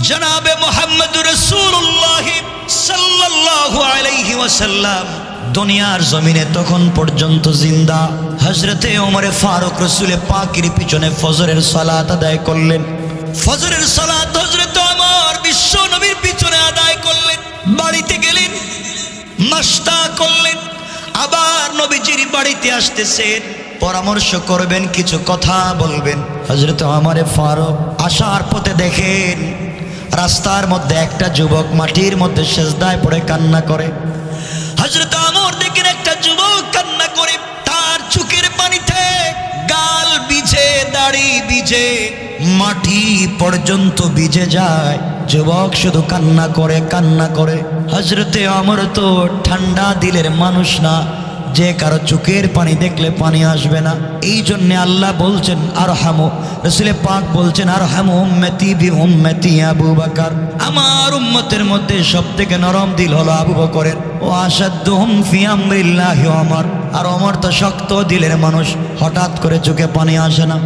জনাবে মুহাম্মদুর রাসূলুল্লাহ সাল্লাল্লাহু আলাইহি ওয়াসাল্লাম দুনিয়ার জমিনে তখন পর্যন্ত জিন্দা। হযরতে ওমরে ফারুক রাসূলে পাকের পিছনে ফজরের সালাত আদায় করলেন। ফজরের সালাত হযরতে ওমর বিশ্ব নবীর পিছনে আদায় করলেন। বাড়িতে গেলেন, নাস্তা করলেন, আবার নবীজির বাড়িতে আসতেছেন, পরামর্শ করবেন, কিছু কথা বলবেন। হযরত ওমরে ফারুক আসার পথে দেখেন রাস্তার মধ্যে একটা যুবক মাটির মধ্যে সেজদায় পড়ে কান্না করে। হযরত ওমর দেখেন একটা যুবক কান্না করে, তার চোখের পানিতে গাল ভিজে, দাড়ি ভিজে, মাটি পর্যন্ত ভিজে যায়। যুবক শুধু কান্না করে, কান্না করে। হযরতে ওমর তো ঠান্ডা দিলের মানুষ না, যে কারো চোখের পানি দেখলে পানি আসবে না। এই জন্য আল্লাহ বলছেন আরহামু, রাসূল পাক বলছেন আরহামু উম্মতি বি উম্মতি আবু বকর। আমার উম্মতের মধ্যে সবথেকে নরম দিল হলো আবু বকরের। ও আশাদ্দুহুম ফি আমরিল্লাহি ওমর। আর ওমর তো শক্ত দিলের মানুষ, হঠাৎ করে চোখে পানি আসে না।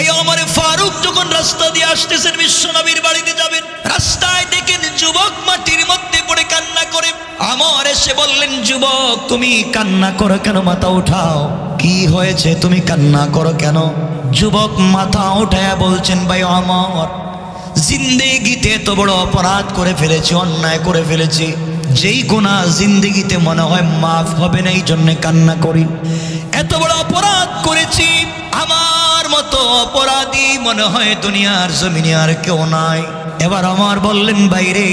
এই ওমরে ফারুক যখন রাস্তা দিয়ে আসতেছেন বিশ্ব নবীর বাড়িতে যাবেন, রাস্তায় দেখেন যুবক মাটির মধ্যে পড়ে কান্না করে। ওমর এসে বললেন, যুবক তুমি কান্না করো কেন? মাথা উঠাও, কি হয়েছে? তুমি কান্না করো কেন? যুবক মাথা উঠায়া বলছেন, ভাই ওমর, জিন্দেগিতে এত বড় অপরাধ করে ফেলেছি, অন্যায় করে ফেলেছি, যেই গুনাহ জিন্দেগিতে মনে হয় মাফ হবে না, এই জন্য কান্না করি। এত বড় অপরাধ করেছি, আমার মতো অপরাধী মনে হয় দুনিয়ার জমিনে আর কেউ নাই। এবার ওমর বললেন, বাইরে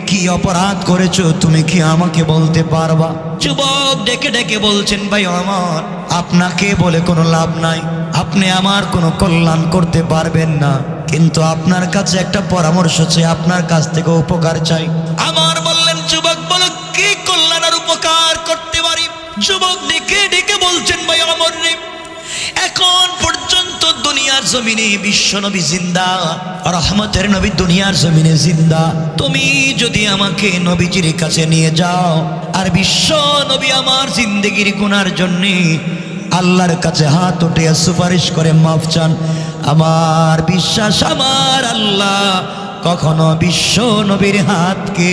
কি অপরাধ করেছো তুমি কি আমাকে বলতে পারবা? যুবক ডেকে ডেকে বলছেন, ভাই ওমর, আপনাকে বলে কোনো লাভ নাই, আপনি আমার কোনো কল্যাণ করতে পারবেন না, কিন্তু আপনার কাছে একটা পরামর্শ চাই, আপনার কাছ থেকে উপকার চাই। আমার বললেন, যুবক বলো কি কল্যাণ আর উপকার করতে পারি? যুবক ডেকে ডেকে বলছেন, ভাই ওমর রে, এখন পর্যন্ত দুনিয়ার জমিনে বিশ্ব নবী জিন্দা, রহমতের নবী দুনিয়ার জমিনে জিন্দা। তুমি যদি আমাকে নবীজির কাছে নিয়ে যাও আর বিশ্ব নবী আমার জিন্দেগির গুনার জন্য আল্লাহর কাছে হাত উঠিয়ে সুপারিশ করে মাফ চান, আমার বিশ্বাস আমার আল্লাহ কখনো বিশ্ব নবীর হাতকে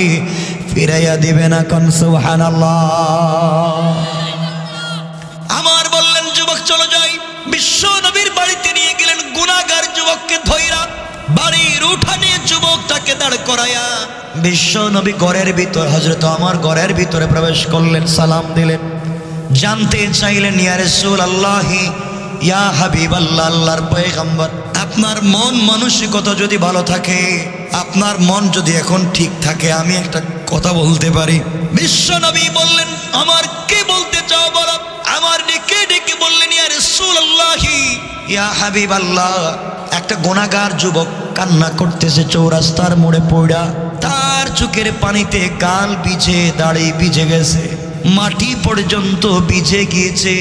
ফিরাইয়া দিবে না। কোন সুবহানাল্লাহ। আমার বললেন, যুবক চলো যাই। বিশ্ব নবীর বাড়িতে নিয়ে গেলেন, গুনাহগার যুবককে ধইরা বাড়ির উঠানে যুবকটাকে দাঁড় করায়া বিশ্ব নবী ঘরের ভিতর, হযরত ওমর ঘরের ভিতরে প্রবেশ করলেন, সালাম দিলেন, জানতে চাইলেন, ইয়া রাসূলুল্লাহ, ইয়া হাবিবাল্লাহ, আল্লাহর পয়গম্বর, আপনার মন মানসিকতা যদি ভালো থাকে, আপনার মন যদি এখন ঠিক থাকে, আমি একটা কথা বলতে পারি। বিশ্ব নবী বললেন, আমার কি বলতে চাও বলো? আমার ডেকে ডেকে বললেন, ইয়া রাসূলুল্লাহ, ইয়া হাবিবাল্লাহ, একটা গুনাহগার যুবক কান্না করতেছে চৌরাস্তার মোড়ে পড়া, তার চোখের পানিতে গাল ভিজে, দাড়ি ভিজে গেছে, মাটি পর্যন্ত ভিজে গিয়েছে,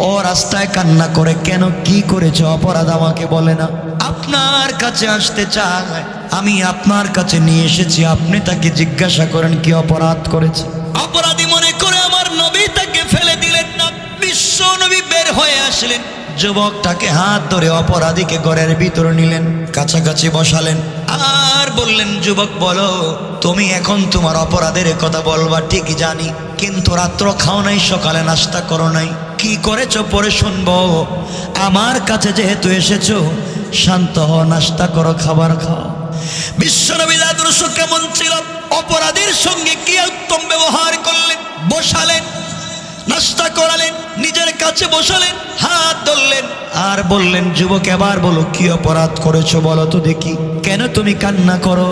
ও রাস্তায় কান্না করে কেন? কি করেছে? অপরাধ আমাকে বলে না, আপনার কাছে আসতে চায়, আমি আপনার কাছে নিয়ে এসেছি, আপনি তাকে জিজ্ঞাসা করেন কি অপরাধ করেছে। অপরাধী মনে করে আমার নবী তাকে ফেলে দিলেন না, বিশ্ব নবী বের হয়ে আসলেন, যুবকটাকে হাত ধরে অপরাধীকে ঘরের ভিতরে নিলেন, কাছাকাছি বসালেন, আর বললেন, যুবক বলো, তুমি এখন তোমার অপরাধের কথা বলবা ঠিকই জানি, কিন্তু রাত্র খাও নাই, সকালে নাস্তা করো নাই, কি করেছো পরে শুনবো, আমার কাছে যেহেতু এসেছো শান্ত হও, নাস্তা করো, খাবার খাও। বিশ্বনবীর আদর্শ কেমন ছিল? অপরাধীর সঙ্গে কি উত্তম ব্যবহার করলেন, বসালেন, নাস্তা করালেন, নিজের কাছে বসালেন, হাত ধরলেন, আর বললেন, যুবক এবার বলো কি অপরাধ করেছো বলো তো দেখি, কেন তুমি কান্না করো?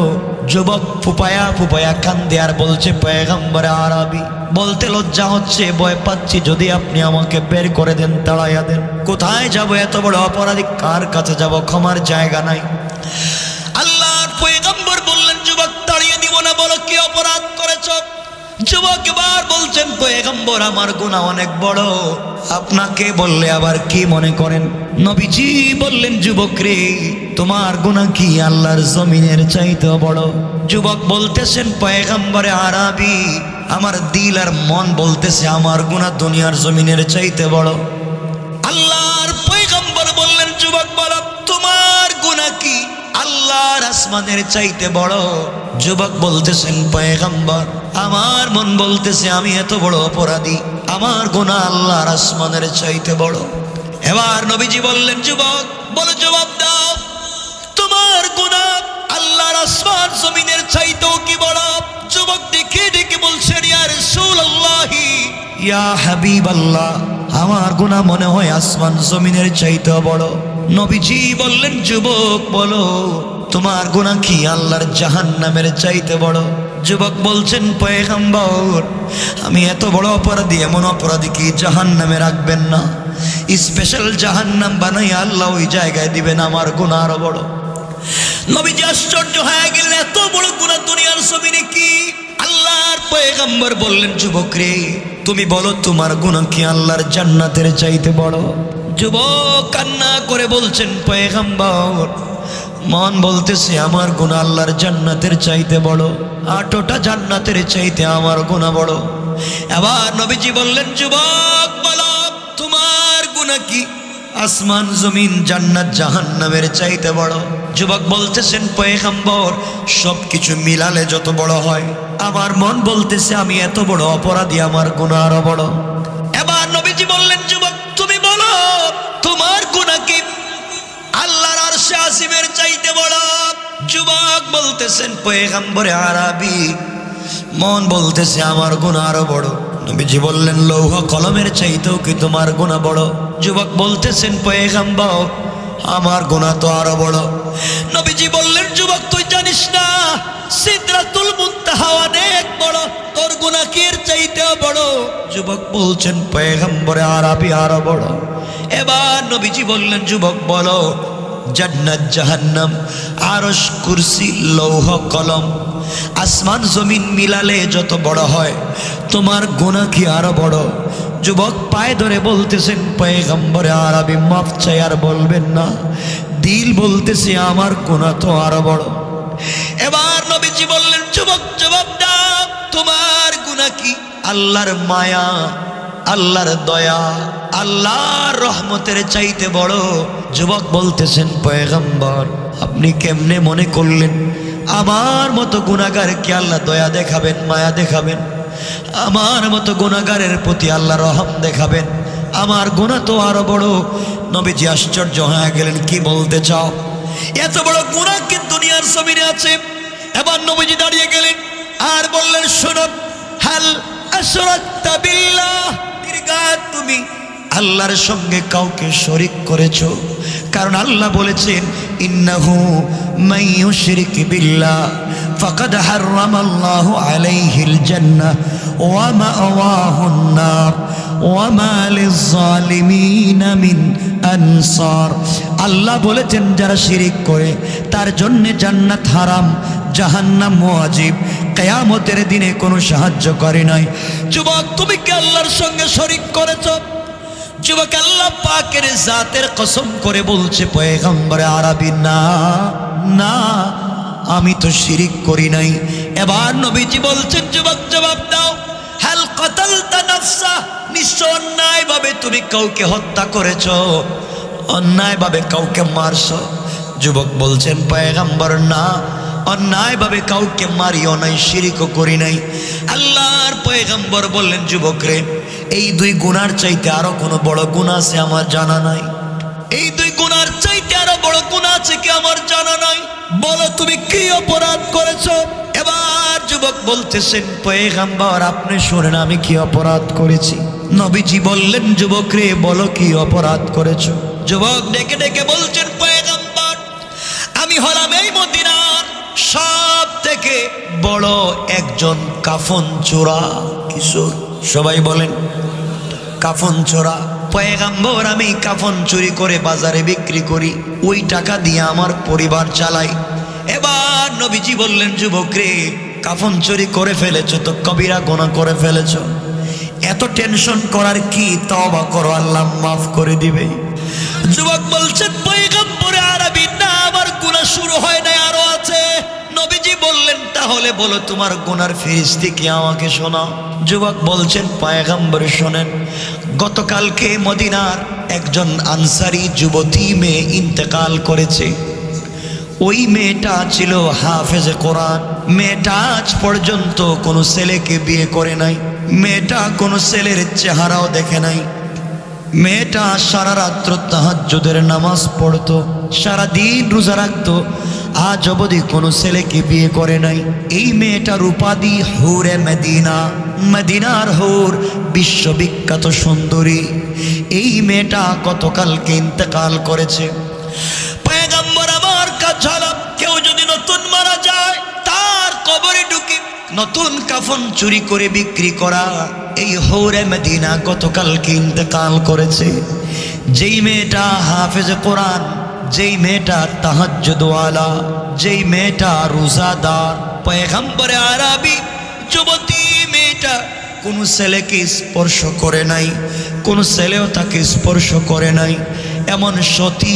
যুবক ফুপায়া ফুপায়া কান্দে আর বলছে, পয়গম্বরে আরবি, বলতে লজ্জা হচ্ছে, ভয় পাচ্ছি, যদি আপনি আমাকে বের করে দেন, তাড়াইয়া দেন, কোথায় যাব? এত বড় অপরাধী কার কাছে যাব? ক্ষমার জায়গা নাই। আল্লাহর পয়গম্বর বললেন, যুবক তাড়িয়ে দিব না, বলো কি অপরাধ করেছো? যুবক এবার বলছেন, পয়গম্বর আমার গুনাহ অনেক বড়, আপনাকে বললে আবার কি মনে করেন? নবীজি বললেন, যুবক রে, তোমার গুনাহ কি আল্লাহর জমিনের চাইতে বড়? যুবক বলতেছেন, পয়গম্বরে আরবি, আমার দিল আর মন বলতেছে আমার গুনাহ দুনিয়ার জমিনের চাইতে বড়। আল্লাহর পয়গম্বর বললেন, যুবক বলো তোমার গুনাহ কি আল্লাহর আসমানের চাইতে বড়। যুবক বলতেছেন পয়গম্বর, আমার মন বলতেছে আমি এত বড় অপরাধী, আমার গুনাহ আল্লাহর আসমানের চাইতে বড়। এবার নবীজি বললেন, যুবক বলো, জবাব দাও, তোমার গুনাহ আল্লাহর আসমান জমিনের চাইতেও কি বড়? যুবক ডেকে ডেকে বলছেন, ইয়া রাসূলুল্লাহ, ইয়া হাবিবাল্লাহ, আমার গুনাহ মনে হয় আসমান জমিনের চাইতেও বড়। নবীজি বললেন, যুবক বলো, তোমার গুনাহ কি আল্লাহর জাহান্নামের চাইতে বড়? যুবক বলছেন, পয়গম্বর, আমি এত বড় অপরাধী, এমন অপরাধী কি জাহান্নামে রাখবেন না? স্পেশাল জাহান্নাম বানাই আল্লাহ ওই জায়গায় দিবেন, আমার গুনাহ আরো বড়। নবীজি আশ্চর্য হয়ে গেলেন, এত বড় গুনাহ দুনিয়ার জমিনে কি? আল্লাহর পয়গম্বর বললেন, যুবক রে, তুমি বলো তোমার গুনাহ কি আল্লাহর জান্নাতের চাইতে বড়? যুবক কান্না করে বলছেন, পয়গম্বর, মন বলতেছে আমার গুনাহ আল্লাহর জান্নাতের চাইতে বড়, 8টা জান্নাতের চাইতে আমার গুনাহ বড়। এবার নবীজি বললেন, যুবক বলো তোমার গুনাহ কি আসমান জমিন জান্নাত জাহান্নামের চাইতে বড়? যুবক বলতেছেন, পয়গম্বর, সবকিছু মিলালে যত বড় হয়, আমার মন বলতেছে আমি এত বড় অপরাধী, আমার গুনাহ আরো বড়। এবার নবীজি বললেন, যুবক তুমি বলো তোমার গুনাহ কি আল্লাহর আরশে আসিমের চাইতে বড়? যুবক বলতেছেন, পয়গম্বরে আরবি, মন বলতেছে আমার গুনাহ আরো বড়। নবীজি বললেন, লৌহ কলমের চাইতেও কি তোমার গুনাহ বড়? যুবক বলতেছেন, পয়গম্বর, আমার গুনাহ তো আরো বড়। নবীজি বললেন, যুবক তুই জানিস না সিদরাতুল মুনতাহা অনেক বড়, তোর গুনাহ কি এর চাইতেও বড়? যুবক বলছেন, পয়গম্বরে আরবি আরো বড়। এবার নবীজি বললেন, যুবক বলো জান্নাত জাহান্নাম আরশ কুরসি লৌহ কলম আসমান জমিন মিলালে যত বড় হয়, তোমার গুনাহ কি আরো বড়? যুবক পায়ে ধরে বলতেছেন, পয়গম্বরে আরবি, মাফ চাই আর বলবেন না, দিল বলতেছে আমার গুনাহ তো আরো বড়। এবার নবীজি বললেন, যুবক জবাব দাও, তোমার গুনাহ কি আল্লাহর মায়া, আল্লাহর দয়া, আল্লাহর রহমতের চাইতে বড়? যুবক বলতেছেন, পয়গম্বর, আপনি কেমনে মনে করলেন আমার মতো গুনাহগারকে আল্লাহ দয়া দেখাবেন, মায়া দেখাবেন? আমার মতো গুনাহগারের প্রতি আল্লাহ রহম দেখাবেন? আমার গুনাহ তো আরো বড়। নবীজি আশ্চর্য হয়ে গেলেন, কি বলতে চাও? এত বড় গুনাহ কি দুনিয়ার জমিনে আছে? এবার নবীজি দাঁড়িয়ে গেলেন আর বললেন, শোনো, হাল আশরাকতা বিল্লাহ, তুমি আল্লাহর সঙ্গে কাউকে শরীক করেছো? কারণ আল্লাহ বলেছেন, ইন্নাহু মান ইউশরিক বিল্লাহ ফাকাদ হারামাল্লাহু আলাইহিল জান্নাহ ওয়া মাওয়াহুন নার ওয়া মা লিয-যালিমিনা মিন আনসার। আল্লাহ বলেছেন, যারা শিরিক করে তার জন্য জান্নাত হারাম, জাহান্নাম ওয়াজিব, কিয়ামতের দিনে কোনো সাহায্য করে নাই। যুবক তুমি কি আল্লাহর সঙ্গে শরীক করেছো? যুবক আল্লাহ পাকের জাতের কসম করে বলছে, পয়গম্বরে আরবি, না না, আমি তো শিরিক করি নাই। এবার নবীজি বলছেন, যুবক জবাব দাও, হাল কাতালতা নাফসা, নিশ্চয় অন্যায় ভাবে তুমি কাউকে হত্যা করেছো, অন্যায় ভাবে কাউকে মারছো? যুবক বলছেন, পয়গম্বর, না, অন্যায় ভাবে কাউকে মারিও নাই, শিরিকও করি নাই। আল্লাহর পয়গম্বর বললেন, যুবক রে, এই দুই গুনার চাইতে আরো কোনো বড় গুনাহ আছে আমার জানা নাই? এই দুই গুনার চাইতে আরো বড় গুনাহ আছে কি আমার জানা নাই? বলো তুমি কি অপরাধ করেছো? এবার যুবক বলতেছেন, পয়গম্বর, আপনি শুনেন আমি কি অপরাধ করেছি। নবীজি বললেন, যুবক রে, বলো কি অপরাধ করেছো? যুবক ডেকে ডেকে বলছেন, পয়গম্বর, আমি হলাম এই মদিনার সব থেকে বড় একজন কাফন চোরা কিশোর। সবাই বলেন কাফন চোরা। পয়গম্বর, আমি কাফন চুরি করে বাজারে বিক্রি করি, ওই টাকা দিয়ে আমার পরিবার চালাই। এবার নবীজি বললেন, যুবক রে, কাফন চুরি করে ফেলেছো তো কবিরা গুনাহ করে ফেলেছো, এত টেনশন করার কি? তওবা করো, আল্লাহ মাফ করে দিবে। যুবক বলছেন, পয়গম্বরে আরবি, না, আমার গুনাহ শুরু হয় নাই, আরো আছে। নবীজি বললেন, তাহলে বলো তোমার গুনার ফেরেশতা কি আমাকে শোনাও। যুবক বলছেন, পয়গম্বর শোনেন, গতকালকে মদিনার একজন আনসারী যুবতী মেয়ে ইন্তেকাল করেছে। ওই মেয়েটা ছিল হাফেজে কোরআন। মেয়েটা আজ পর্যন্ত কোনো ছেলেকে বিয়ে করে নাই, মেয়েটা কোনো ছেলের চেহারাও দেখে নাই। মেয়েটা সারা রাত্র তাহাজ্জুদের নামাজ পড়তো, সারাদিন রোজা রাখতো, আজ অবধি কোনো ছেলেকে বিয়ে করে নাই। এই মেয়েটার উপাধি হুরে মদিনা, মদিনার হুর, বিশ্ববিখ্যাত সুন্দরী। এই মেয়েটা গতকালকে ইন্তেকাল করেছে। পয়গম্বর আমার কাছে কেউ যদি নতুন মারা যায় তার কবরে ঢুকে নতুন কাফন চুরি করে বিক্রি করা। এই হুরে মদিনা গতকালকে ইন্তেকাল করেছে। যেই মেয়েটা হাফেজে কোরআন, যেই মেয়েটা তাহাজ্জুদওয়ালা, যেই মেয়েটা রোজাদার, পয়গম্বরে আরবি যুবতী মেয়েটা কোনো ছেলেকে স্পর্শ করে নাই, কোনো ছেলেও তাকে স্পর্শ করে নাই। এমন সতী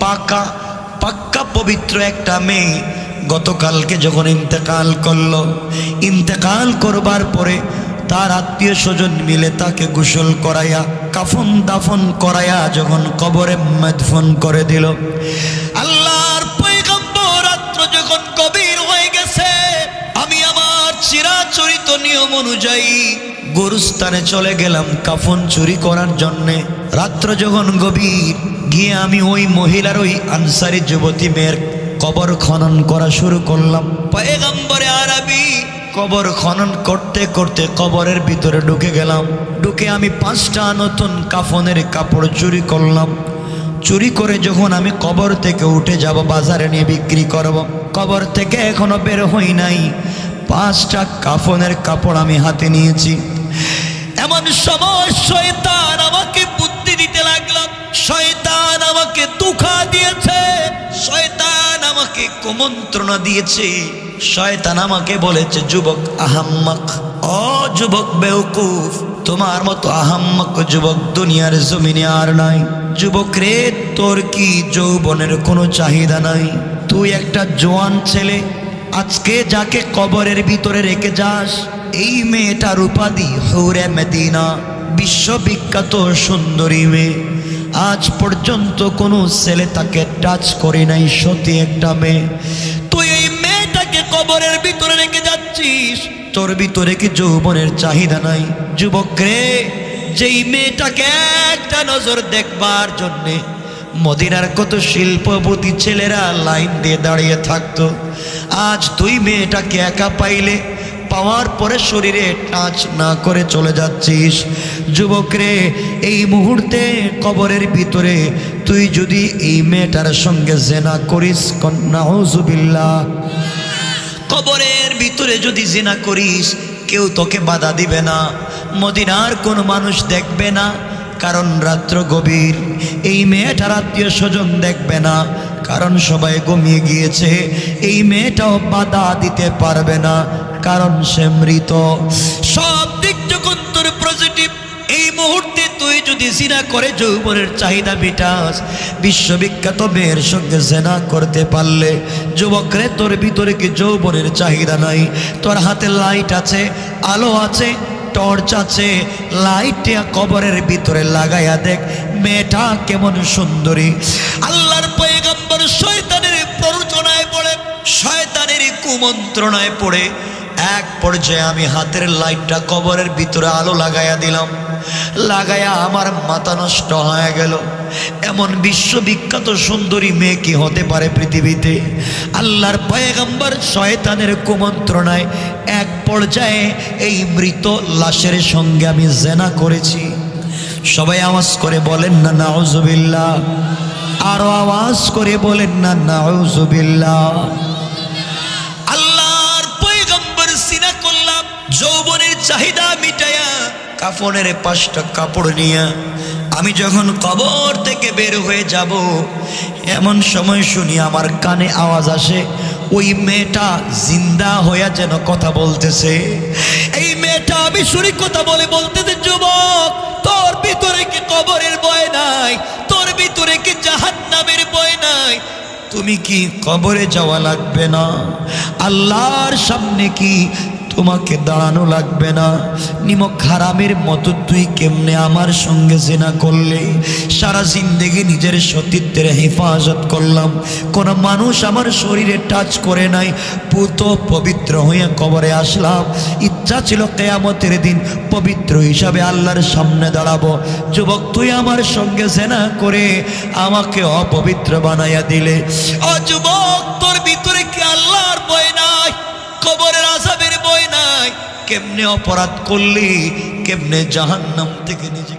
পাকা পাক্কা পবিত্র একটা মেয়ে গতকালকে যখন ইন্তেকাল করলো, ইন্তেকাল করবার পরে তার আত্মীয় স্বজন মিলে তাকে গোসল করাইয়া কাফন দাফন করাইয়া যখন কবরে মদফন করে দিল, আল্লাহর পয়গম্বর রাত্র যখন গভীর হয়ে গেছে, আমি আমার চিরাচরিত নিয়ম অনুযায়ী গোরস্থানে চলে গেলাম কাফন চুরি করার জন্যে। রাত্র যখন গভীর, গিয়ে আমি ওই মহিলার ওই আনসারি যুবতী মেয়ের কবর খনন করা শুরু করলাম। পয়গম্বরে আরবি কবর খনন করতে করতে কবরের ভিতরে ঢুকে গেলাম। ঢুকে আমি 5টা নতুন কাফনের কাপড় চুরি করলাম। চুরি করে যখন আমি কবর থেকে উঠে যাব বাজারে নিয়ে বিক্রি করব, কবর থেকে এখনো বের হই নাই, 5টা কাফনের কাপড় আমি হাতে নিয়েছি। এমন সময় শয়তান আমাকে বুদ্ধি দিতে লাগলো, শয়তান আমাকে ধোঁকা দিয়েছে, শয়তান আমাকে কুমন্ত্রণা দিয়েছে। শয়তান আমাকে বলেছে, যুবক আহাম্মক, ও যুবক বেওকুফ, তোমার মতো আহাম্মক যুবক দুনিয়ার জমিনে আর নাই। যুবক রে, তোর কি যৌবনের কোনো চাহিদা নাই? তুই একটা জোয়ান ছেলে, আজকে যাকে কবরের ভিতরে রেখে যাস, এই মেয়েটার উপাধি হুরে মদিনা, বিশ্ববিখ্যাত সুন্দরী মেয়ে। আজ পর্যন্ত কোনো ছেলে তাকে টাচ করে নাই, সত্যি একটা মেয়ে। তুই এই মেয়েটাকে কবরের ভিতরে রেখে যাচ্ছিস, তোর ভিতরে কি যৌবনের চাহিদা নাই? যুবক রে, যেই মেয়েটাকে একটা নজর দেখবার জন্যে মদিনার কত শিল্পপতি ছেলেরা লাইন দিয়ে দাঁড়িয়ে থাকতো, আজ তুই মেয়েটাকে একা পাইলে, পাওয়ার পরে শরীরে টাচ না করে চলে যাচ্ছিস। যুবক রে, এই মুহূর্তে কবরের ভিতরে তুই যদি এই মেয়েটার সঙ্গে জিনা করিস, নাউযুবিল্লাহ, কবরের ভিতরে যদি জিনা করিস, কেউ তোকে বাধা দিবে না, মদিনার কোনো মানুষ দেখবে না, কারণ রাত্র গভীর। এই মেয়েটার আত্মীয় স্বজন দেখবে না, কারণ সবাই ঘুমিয়ে গিয়েছে। এই মেয়েটাও বাধা দিতে পারবে না, কারণ সে মৃত। সব দিক যখন তোর পজিটিভ, এই মুহূর্তে তুই যদি জিনা করে যৌবনের চাহিদা মিটাস, বিশ্ববিখ্যাত মেয়ের সঙ্গে জিনা করতে পারলে, যুবক রে, তোর ভিতরে কি যৌবনের চাহিদা নাই? তোর হাতে লাইট আছে, আলো আছে, টর্চ আছে, লাইটে কবরের ভিতরে লাগাইয়া দেখ মেয়েটা কেমন সুন্দরী। আল্লাহর পয়গম্বর শয়তানের প্ররোচনায় পড়ে, শয়তানের কুমন্ত্রণায় পড়ে এক পর্যায়ে আমি হাতের লাইটটা কবরের ভিতরে আলো লাগাইয়া দিলাম। লাগাইয়া আমার মাথা নষ্ট হয়ে গেল। এমন বিশ্ববিখ্যাত সুন্দরী মেয়ে কি হতে পারে পৃথিবীতে? আল্লাহর পয়গম্বর শয়তানের কুমন্ত্রণায় এক পর্যায়ে এই মৃত লাশের সঙ্গে আমি জিনা করেছি। সবাই আওয়াজ করে বলেন না নাউযুবিল্লাহ, আরো আওয়াজ করে বলেন না নাউযুবিল্লাহ। আল্লাহর পয়গম্বর জিনা করলাম, যৌবনের চাহিদা মিটায়া কাফনের 5টা কাপড় নিয়ে আমি যখন কবর থেকে বের হয়ে যাব, এমন সময় শুনি আমার কানে আওয়াজ আসে, ওই মেয়েটা জিন্দা হইয়া যেন কথা বলতেছে। এই মেয়েটা আমি শুনি কথা বলে বলতেছে, যুবক, তোর ভিতরে কি কবরের ভয় নাই? তোর ভিতরে কি জাহান্নামের ভয় নাই? তুমি কি কবরে যাওয়া লাগবে না? আল্লাহর সামনে কি তোমাকে দাঁড়ানো লাগবে না। নিমক হারামের মতো তুই কেমনে আমার সঙ্গে জিনা করলে? সারা জিন্দেগি নিজের সতীত্বের হেফাজত করলাম, কোনো মানুষ আমার শরীরে টাচ করে নাই, পুত পবিত্র হয়ে কবরে আসলাম। ইচ্ছা ছিল কিয়ামতের দিন পবিত্র হিসাবে আল্লাহর সামনে দাঁড়াবো। যুবক, তুই আমার সঙ্গে জিনা করে আমাকে অপবিত্র বানাইয়া দিলে। ও যুবক, তোর ভিতরে কি আল্লাহর ভয় নাই? কবরের আযাবের ভয় নাই? কেমনে অপরাধ করলি? কেমনে জাহান্নাম থেকে নিজেকে